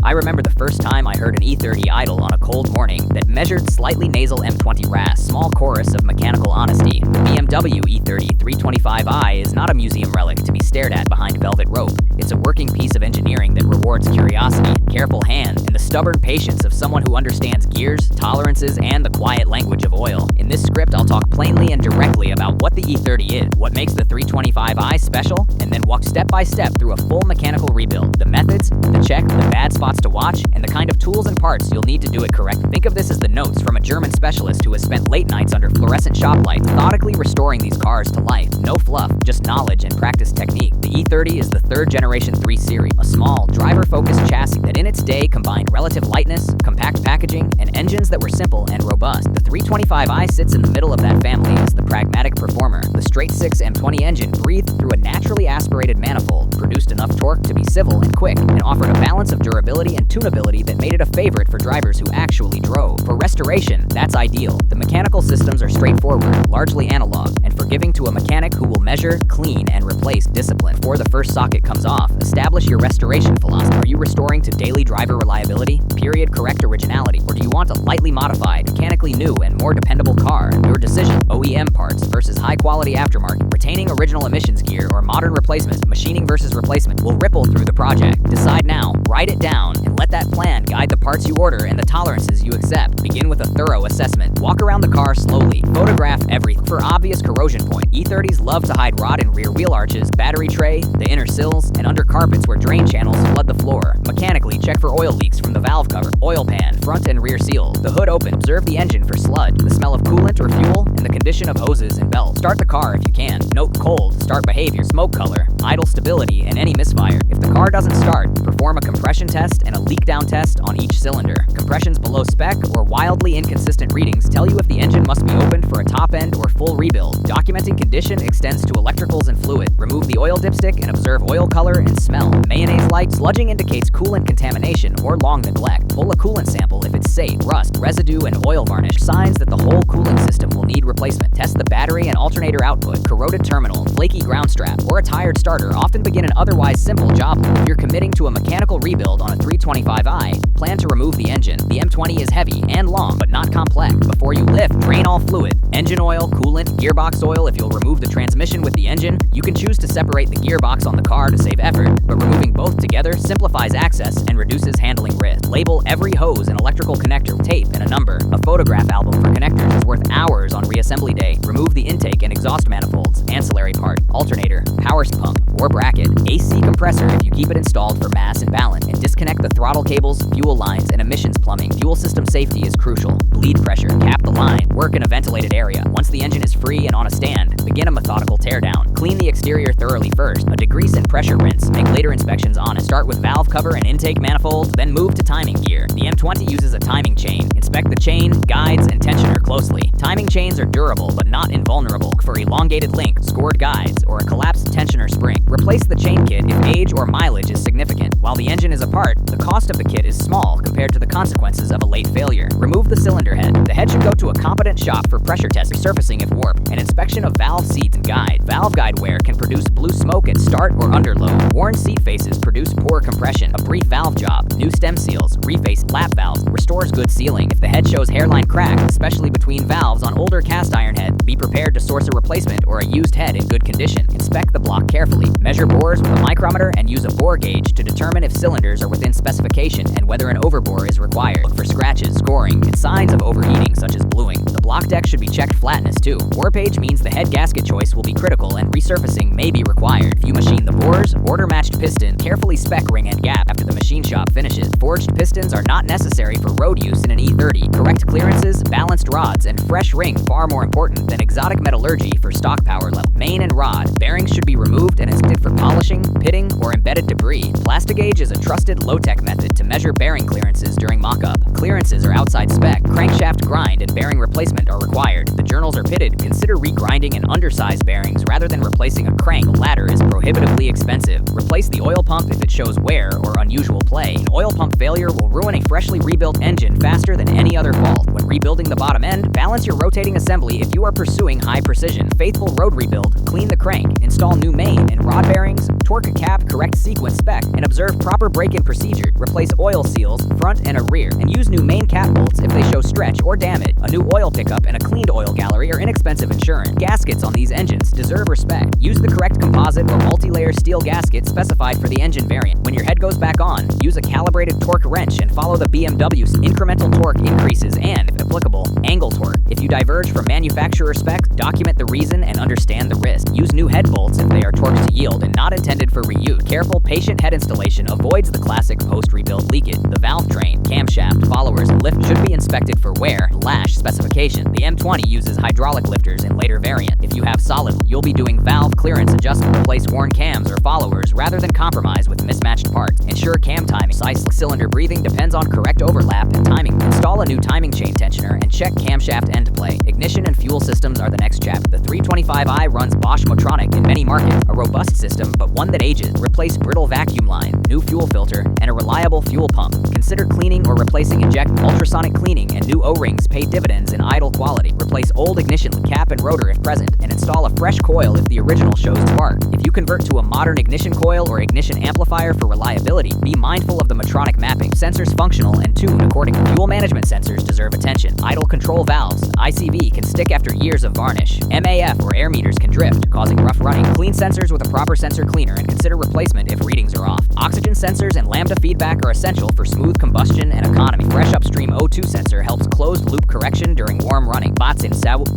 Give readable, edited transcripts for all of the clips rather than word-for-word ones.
I remember the first time I heard an E30 idle on a cold morning that measured slightly nasal M20 RAS, small chorus of mechanical honesty. The BMW E30 325i is not a museum relic to be stared at behind velvet rope. It's a working piece of engineering that rewards curiosity, careful hand, and the stubborn patience of someone who understands gears, tolerances, and the quiet language of oil. In this script, I'll talk plainly and directly about what the E30 is, what makes the 325i special, and then walk step by step through a full mechanical rebuild, the methods, the check, the bad spots to watch, and the kind of tools and parts you'll need to do it correctly. Think of this as the notes from a German specialist who has spent late nights under fluorescent shop lights methodically restoring these cars to life. No fluff, just knowledge and practice technique. The E30 is the third generation 3 Series, a small, driver-focused chassis that in its day combined relative lightness, compact packaging, and engines that were simple and robust. The 325i sits in the middle of that family as the pragmatic performer. The straight-six M20 engine breathed through a naturally aspirated manifold, produced enough torque to be civil and quick, and offered a balance of durability and tunability that made it a favorite for drivers who actually drove. For restoration, that's ideal. The mechanical systems are straightforward, largely analog, and forgiving to a mechanic who will measure, clean, and replace discipline. Before the first socket comes off, establish your restoration philosophy. Are you restoring to daily driver reliability, period correct originality, or do you want a lightly modified, mechanically new, and more dependable car? Your decision. OEM parts versus high-quality aftermarket, retaining original emissions gear or modern replacement, machining versus replacement will ripple through the project. Decide now, write it down, and let that plan guide the parts you order and the tolerances you accept. Begin with a thorough assessment. Walk around the car slowly. Photograph everything. For obvious corrosion point, E30s love to hide rot in rear wheel arches, battery tray, the inner sills, and under carpets where drain channels flood the floor. Mechanically, check for oil leaks from the valve cover, oil pan, front and rear seal, the hood open. Observe the engine for sludge, the smell of coolant or fuel, and the condition of hoses and belts. Start the car if you can. Note cold, start behavior, smoke color, idle stability, and any misfire. If the car doesn't start, perform a compression test and a leak down test on each cylinder. Compressions below spec or wildly inconsistent readings tell you if the engine must be opened for a top end or full rebuild. Documenting condition extends to electricals and fluid. Remove the oil dipstick and observe oil color and smell. Mayonnaise-like sludging indicates coolant contamination or long neglect. Pull a coolant sample if it's safe. Rust, residue, and oil varnish, signs that the whole cooling system will need replacement. Test the battery and alternator output. Corroded terminal, flaky ground strap, or a tired starter often begin an otherwise simple job. If you're committing to a mechanical rebuild on a 325i, plan to remove the engine. The M20 is heavy and long, but not complex. Before you lift, drain all fluid. Engine oil, coolant, gearbox oil. If you'll remove the transmission with the engine, you can choose to separate the gearbox on the car to save effort, but removing both together simplifies access and reduces handling risk. Label every hose and electrical connector with tape and a number. A photograph album for connectors is worth hours on reassembly day. Remove the intake and exhaust manifolds, ancillary part, alternator, power pump, or bracket, AC compressor if you keep it installed for mass and balance, and disconnect the throttle cables, fuel lines, and emissions plumbing. Fuel system safety is crucial. Bleed pressure, cap the line, work in a ventilated area. Once the engine is free and on a stand, begin a methodical teardown. Clean the exterior thoroughly first. A degrease and pressure rinse. Make later inspections honest. Start with valve cover and intake manifolds, then move to timing gear. The M20 uses a timing chain. Inspect the chain, guides, and tensioner closely. Timing chains are durable but not invulnerable. For elongated link, scored guides, or a collapsed tensioner spring, replace the chain kit if age or mileage is significant. While the engine is apart, the cost of the kit is small compared to the consequences of a late failure. Remove the cylinder head. The head should go to a competent shop for pressure test, resurfacing if warped, and inspection of valve seats and guide. Valve guide wear can produce blue smoke at start or under load. Worn seat faces produce poor compression. A brief valve job, new stem seals, reface lap valves, restores good sealing. If the head shows hairline crack, especially between valves on older cast iron head, be prepared to source a replacement or a used head in good condition. Inspect the block carefully. Measure bores with a micrometer and use a bore gauge to determine if cylinders are within specification and whether an overbore is required. Look for scratches, scoring, and signs of overheating such as bluing. The block deck should be checked flatness too. Warpage means the head gasket choice will be critical and resurfacing may be required. If you machine the bores, order-matched piston, carefully spec ring and gap after the machine shop finishes. Forged pistons are not necessary for road use in an E30. Correct clearances, balanced rods, and fresh ring far more important than exotic metallurgy for stock power level. Main and rod. Bearings should be removed and inspected for polishing, pitting, or embedded debris. Plastigauge is a trusted low-tech method to measure bearing clearances during mock-up. Clearances are outside spec. Crankshaft grind and bearing replacement are required. If the journals are pitted, consider regrinding an undersized bearings rather than replacing a crank. The latter is prohibitively expensive. Replace the oil pump if it shows wear or unusual play. An oil pump failure will ruin a freshly rebuilt engine faster than any other fault. When rebuilding the bottom end, balance your rotating assembly if you are pursuing high precision. Faithful road rebuild, clean the crank, install new main and rod bearings, torque a cap, correct sequence spec, and observe proper break-in procedure. Replace oil seals, front and a rear, and use new main cap bolts if they show stretch or damage. A new oil pickup and a cleaned oil gallery are inexpensive insurance. Gaskets on these engines deserve respect. Use the correct composite or multi-layer steel gasket specified for the engine variant. When your head goes back on, use a calibrated torque wrench and follow the BMW's incremental torque increases and, if applicable, angle torque. If you diverge from manufacturer specs, document the reason and understand the risk. Use new head bolts if they are torqued to yield and not intended for reuse. Careful, patient head installation avoids the classic post-rebuild leakage. The valve train, camshaft, followers, and lift should be inspected for wear, lash specification. The M20 uses hydraulic lifters in later variant. If you have solid, you'll be doing valve clearance adjustment. Replace worn cams or followers rather than compromise with mismatched parts. Ensure cam timing. Precise cylinder breathing depends on correct overlap and timing. Install a new timing chain tensioner and check camshaft end play. Ignition and fuel systems are the next chapter. The 325i runs Bosch Motronic in many markets, a robust system but one that ages. Replace brittle vacuum line, new fuel filter, and a reliable fuel pump. Consider cleaning or replacing inject. Ultrasonic cleaning and new O-rings pay dividends in idle quality. Replace old ignition cap and rotor if present, and install a fresh coil if the original shows spark. If you convert to a modern ignition coil or ignition amplifier for reliability, be mindful of the Motronic mapping. Sensors functional and tuned accordingly. Fuel management sensors deserve attention. Idle control valves, ICV, can stick after years of varnish. MAF or air meters can drift, causing rough running. Clean sensors with a proper sensor cleaner and consider replacement if readings are off. Oxygen sensors and lambda feedback are essential for smooth combustion and economy. Fresh upstream O2 sensor helps closed loop correction during warm running. Batsin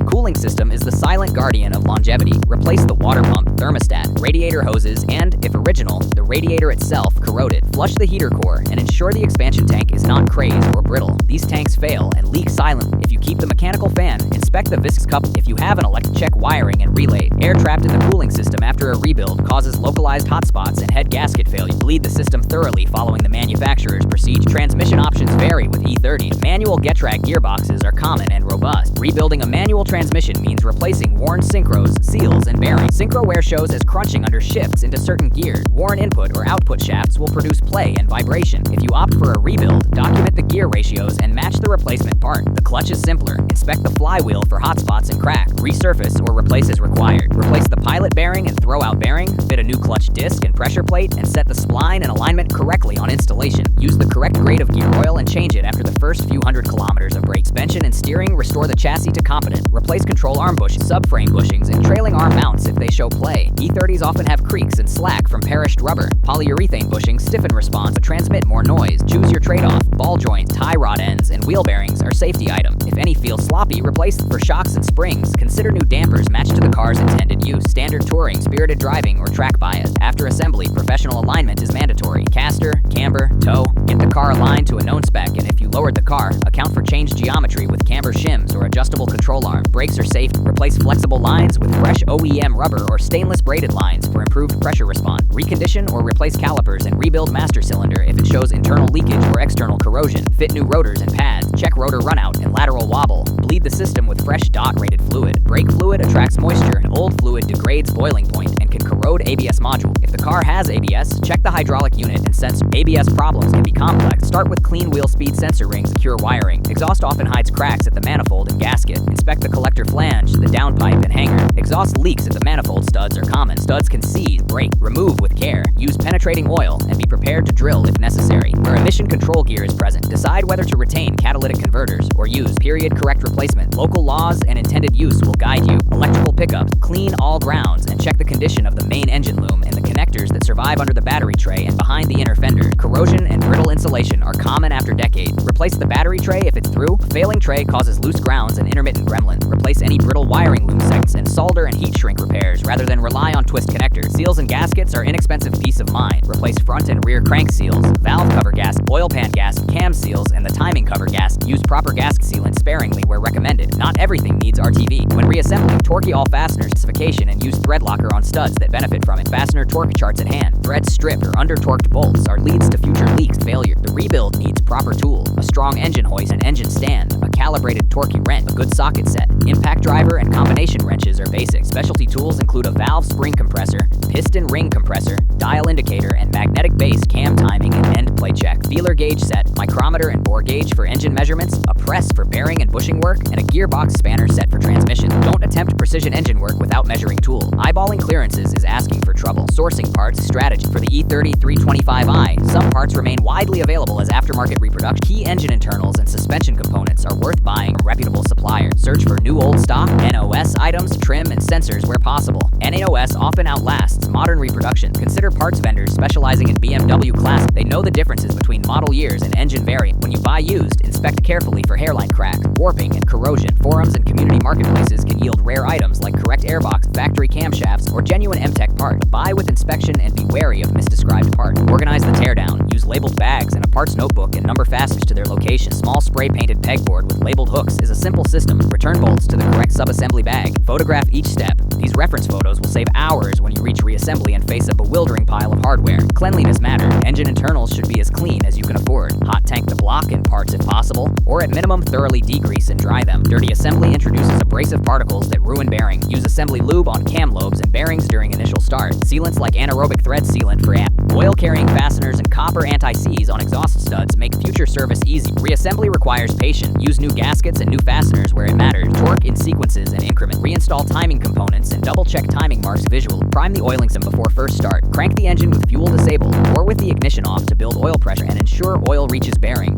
cooling system is the silent guardian of longevity. Replace the water pump, thermostat, radiator hoses, and, if original, the radiator itself corroded. Flush the heater core and ensure the expansion tank is not crazed or brittle. These tanks fail and leak silently. If you keep the mechanical fan, inspect the viscous cup. If you have an electric, check wiring and relay. Air trapped in the cooling system after a rebuild causes localized hotspots and head gasket failure. Bleed the system thoroughly following the manufacturer's procedure. Transmission options vary with E30. Manual Getrag gearboxes are common and robust. Rebuilding a manual transmission means replacing worn synchros, seals, and bearings. Synchro wear shows as crunching under shifts into certain gears. Worn input or output shafts will produce play and vibration. If you opt for a rebuild, document the gear ratios and match the replacement part. The clutch is simpler. Inspect the flywheel for hot spots and crack. Resurface or replace as required. Replace the pilot bearing and throwout bearing. Fit a new clutch disc and pressure plate and set the spline and alignment correctly on installation. Use the correct grade of gear oil and change it after the first few hundred kilometers of brake. Suspension and steering restore the chassis to competent. Replace control arm bushings, subframe bushings, and trailing arm mounts if they show play. E30s often have creaks and slack from perished rubber. Polyurethane bushings stiffen response but transmit more noise. Choose your trade-off. Ball joints, tie rod ends, and wheel bearings are safety items. If any feel sloppy, replace for shocks and springs. Consider new dampers matched to the car's intended use. Standard touring, spirited driving, or track bias. After assembly, professional alignment is mandatory. Caster, camber, toe. Get the car aligned to a known spec, and if you lowered the car, account for changed geometry with camber shims or adjustable control arm. Brakes are safe. Replace flexible lines with fresh OEM rubber or stainless braided lines for improved pressure response. Recondition or replace calipers and rebuild master cylinder if it shows internal leakage or external corrosion. Fit new rotors and pads. Check rotor runout and lateral wobble. Bleed the system with fresh dot-rated fluid. Brake fluid attracts moisture and old fluid degrades boiling point and can corrode ABS module. If the car has ABS, check the hydraulic unit and sensor. ABS problems can be complex. Start with clean wheel speed sensor rings, secure wiring. Exhaust often hides cracks at the manifold and gasket. Inspect the collector flange, the downpipe, and hanger. Exhaust leaks at the manifold studs are common. Studs can seize, break, remove with care. Use penetrating oil and be prepared to drill if necessary. Where emission control gear is present, decide whether to retain catalytic converters or use period correct replacement. Local laws and intended use will guide you. Electrical pickups, clean all grounds and check the condition of the main engine loom and the connectors that survive under the battery tray and behind the inner fender. Corrosion and brittle insulation are common after decades. Replace the battery tray if it's through. A failing tray causes loose grounds and intermittent gremlins. Replace any brittle wiring loom segments and solder and heat shrink repairs rather than rely on twist connectors. Seals and gaskets are inexpensive peace of mind. Replace front and rear crank seals, valve cover gasket, oil pan gasket, cam seals, and the timing cover gasket. Use proper gasket sealant sparingly where recommended. Not everything needs RTV. When reassembling, torque all fastener specification and use thread locker on studs that benefit from it. Fastener torque charts at hand. Threads stripped or under-torqued bolts are leads to future leaks failure. The rebuild rebuild needs proper tool, a strong engine hoist and engine stand, a calibrated torquey wrench, a good socket set. Impact driver and combination wrenches are basic. Specialty tools include a valve spring compressor, piston ring compressor, dial indicator, and magnetic base cam timing and end plate check. Feeler gauge set, micrometer and bore gauge for engine measurements, a press for bearing and bushing work, and a gearbox spanner set for transmission. Don't attempt precision engine work without measuring tool. Eyeballing clearances is asking for trouble. Sourcing parts strategy. For the E30 325i, some parts remain widely available as aftermarket reproduction. Key engine internals and suspension components are worth buying from reputable suppliers. Search for new old stock, NOS items, trim, and sensors where possible. NAOS often outlasts modern reproduction. Consider parts vendors specializing in BMW Classic. They know the differences between model years and engine variant. When you buy used, inspect carefully for hairline cracks, warping, and corrosion. Forums and community marketplaces can yield rare items like correct airbox, factory camshafts, or genuine MTech parts. Buy with inspection and be wary of misdescribed parts. Organize the teardown. Use labeled bags and a parts notebook and number fasteners to their location. Small spray-painted pegboard with labeled hooks is a simple system. Return bolts to the correct subassembly bag. Photograph each step. These reference photos will save hours when you reach reassembly and face a bewildering pile of hardware. Cleanliness matters. Engine internals should be as clean as you can afford. Hot tank the block and parts if possible, or at minimum thoroughly degrease and dry them. Dirty assembly introduces abrasive particles that ruin bearing. Use assembly lube on cam lobes and bearings during initial start. Sealants like anaerobic thread sealant for oil-carrying fasteners and copper anti-seize on exhaust studs make future service easy. Reassembly requires patience. Use new gaskets and new fasteners where it matters. Torque in sequences and increments. Reinstall timing components and double-check timing marks visually. Prime the oiling system before first start. Crank the engine with fuel disabled or with the ignition off to build oil pressure and ensure oil reaches bearing.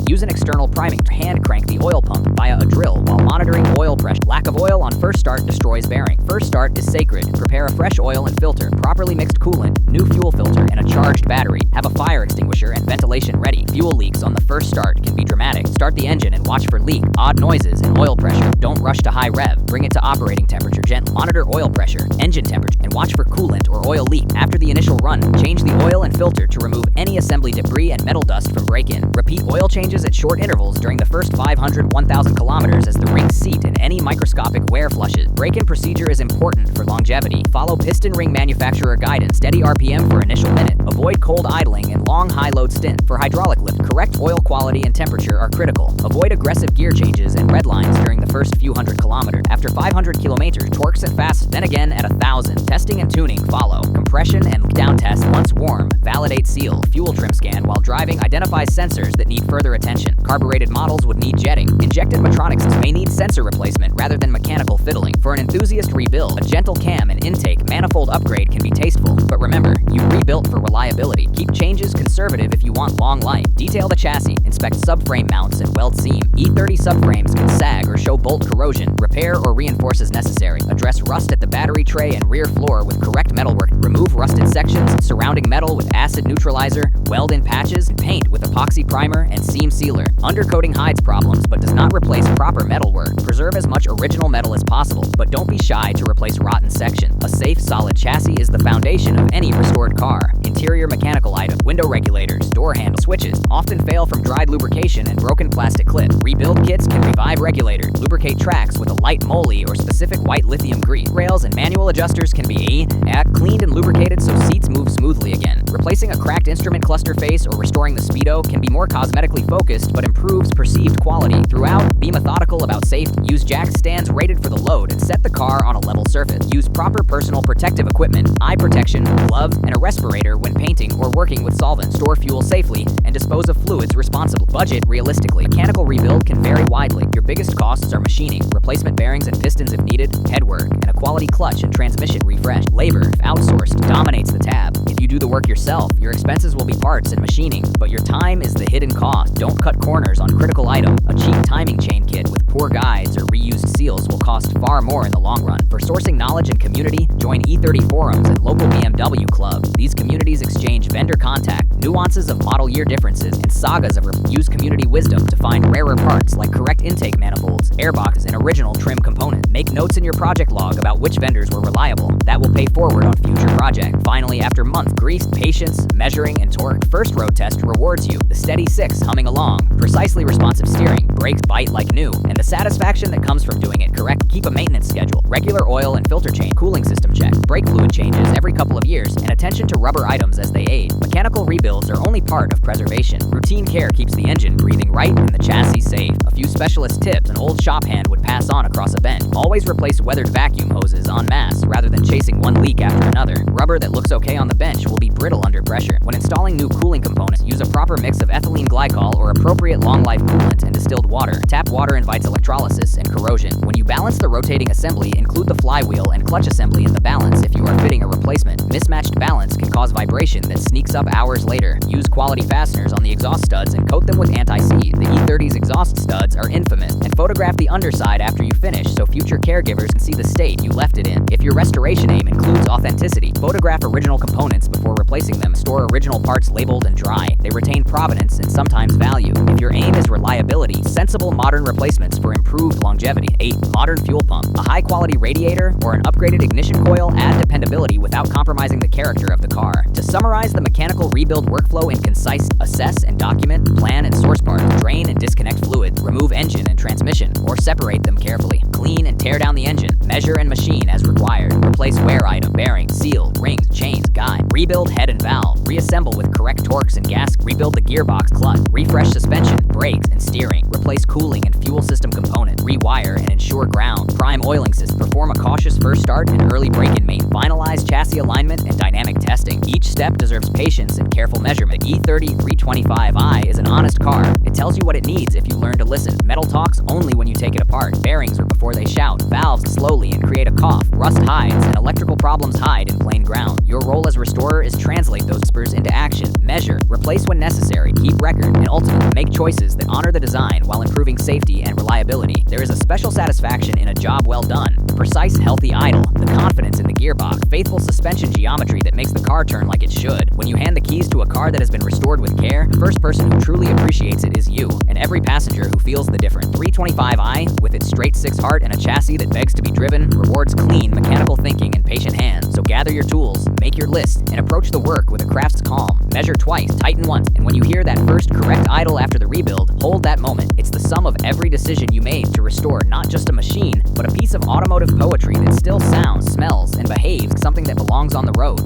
Use an external priming to hand crank the oil pump via a drill while monitoring oil pressure. Lack of oil on first start destroys bearing. First start is sacred. Prepare a fresh oil and filter, properly mixed coolant, new fuel filter, and a charged battery. Have a fire extinguisher and ventilation ready. Fuel leaks on the first start can be dramatic. Start the engine and watch for leak, odd noises, and oil pressure. Don't rush to high rev. Bring it to operating temperature gently. Monitor oil pressure, engine temperature, and watch for coolant or oil leak. After the initial run, change the oil and filter to remove any assembly debris and metal dust from break-in. Repeat oil changes at short intervals during the first 500-1,000 kilometers as the rings seat and any microscopic wear flushes. Break-in procedure is important for longevity. Follow piston ring manufacturer guidance. Steady RPM for initial minute. Avoid cold idling and long high-load stint. For hydraulic lift, correct oil quality and temperature are critical. Avoid aggressive gear changes and red lines during the first few hundred kilometers. After 500 kilometers, torques at fast, then again at 1,000. Testing and tuning follow. Compression and down test once warm. Validate seal. Fuel trim scan while driving identifies sensors that need further attention. Carbureted models would need jetting. Injected Matronics may need sensor replacement rather than mechanical fiddling. For an enthusiast rebuild, a gentle cam and intake manifold upgrade can be tasteful. But remember, you rebuilt for reliability. Keep changes conservative if you want long life. Detail the chassis. Inspect subframe mounts and weld seam. E30 subframes can sag or show bolt corrosion. Repair or reinforce as necessary. Address rust at the battery tray and rear floor with correct metalwork. Remove rusted sections, surrounding metal with acid neutralizer. Weld in patches and paint with epoxy primer and seam sealer. Undercoating hides problems but does not replace proper metalwork. Preserve as much original metal as possible, but don't be shy to replace rotten sections. A safe, solid chassis is the foundation of any restored car. Interior mechanical items, window regulators, door handle switches often fail from dried lubrication and broken plastic clips. Rebuild kits can revive regulators, lubricate tracks with a light moly or specific white lithium grease. Rails and manual adjusters can be cleaned and lubricated so seats move smoothly again. Replacing a cracked instrument cluster face or restoring the speedo can be more cosmetically focused but improves perceived quality. Throughout, be methodical about safety. Use jack stands rated for the load and set the car on a level surface. Use proper personal protective equipment, eye protection, gloves, and a respirator when painting or working with solvents. Store fuel safely and dispose of fluids responsibly. Budget realistically. Mechanical rebuild can vary widely. Your biggest costs are machining, replacement bearings and pistons if needed, headwork, and a quality clutch and transmission refresh. Labor, if outsourced, dominates the tab. If you do the work yourself, your expenses will be parts and machining, but your time is the hidden cost. Don't cut corners on critical item. A cheap timing chain kit with poor guides or reused seals will cost far more in the long run. For sourcing knowledge and community, join E30 forums and local BMW clubs. These communities exchange vendor contact, nuances of model year differences, and sagas of use community wisdom to find rarer parts like correct intake manifolds, airboxes, and original trim components. Make notes in your project log about which vendors were reliable. That will pay forward on future projects. Finally, after months, grease, patience, measuring, and torque, First road test rewards you, the steady 6 humming along, precisely responsive steering, brakes bite like new, and the satisfaction that comes from doing it correct. Keep a maintenance schedule, regular oil and filter change, cooling system check, brake fluid changes every couple of years, and attention to rubber items as they age. Mechanical rebuilds are only part of preservation. Routine care keeps the engine breathing right and the chassis safe. A few specialist tips an old shop hand would pass on across a bench. Always replace weathered vacuum hoses en masse rather than chasing one leak after another. Rubber that looks okay on the bench will be brittle under pressure. When installing new cooling components, use a proper mix of ethylene glycol or appropriate long-life coolant and distilled water. Tap water invites electrolysis and corrosion. When you balance the rotating assembly, include the flywheel and clutch assembly in the balance if you are fitting a replacement. Mismatched balance can cause vibration that sneaks up hours later. Use quality fasteners on the exhaust studs and coat them with anti-seed. The E30's exhaust studs are infamous, and photograph the underside after you finish so future caregivers can see the state you left it in. If your restoration aim includes authenticity, photograph original components before replacing them. Store original parts labeled and dry. They retain provenance and sometimes value. If your aim is reliability, sensible modern replacements for improved longevity. 8. Modern fuel pump. A high-quality radiator or an upgraded ignition coil add dependability without compromising the character of the car. To summarize the mechanical rebuild workflow in concise: assess and document, plan and source parts, drain and disconnect fluids, remove engine and transmission, or separate them carefully. Clean and tear down the engine, measure and machine as required. Replace wear item, bearings, seals, rings, chains, guide. Rebuild head and valve. Reassemble with correct torques and gas. Rebuild the gearbox, clutch. Refresh suspension, brakes, and steering. Replace cooling and fuel system component. Rewire and ensure ground. Prime oiling system. Perform a cautious first start and early break-in main. Finalize chassis alignment and dynamic testing. Each step deserves patience and careful measurement. E30 325i is an honest car. It tells you what it needs if you learn to listen. Metal talks only when you take it apart. Bearings are before they shout. Valves slowly and create a cough. Rust hides and electrical problems hide in plain ground. Your role as restorer is translate those whispers into action. Measure, replace when necessary, keep record, and ultimately make choices that honor the design while improving safety and reliability. There is a special satisfaction in a job well done. The precise, healthy idle, the confidence in the gearbox, faithful suspension geometry that makes the car turn like it should. When you hand the keys to a car that has been restored with care, the first person who truly appreciates it is you, and every passenger who feels the difference. 325i, with its straight 6 heart and a chassis that begs to be driven, rewards clean mechanical thinking and patient hands. So gather your tools, make your list, and approach the work with a craft's calm. Measure twice, tighten once, and when you hear that first correct idle after the rebuild, hold that moment. It's the sum of every decision you made to restore not just a machine, but a piece of automotive poetry that still sounds, smells, and behaves something that belongs on the road.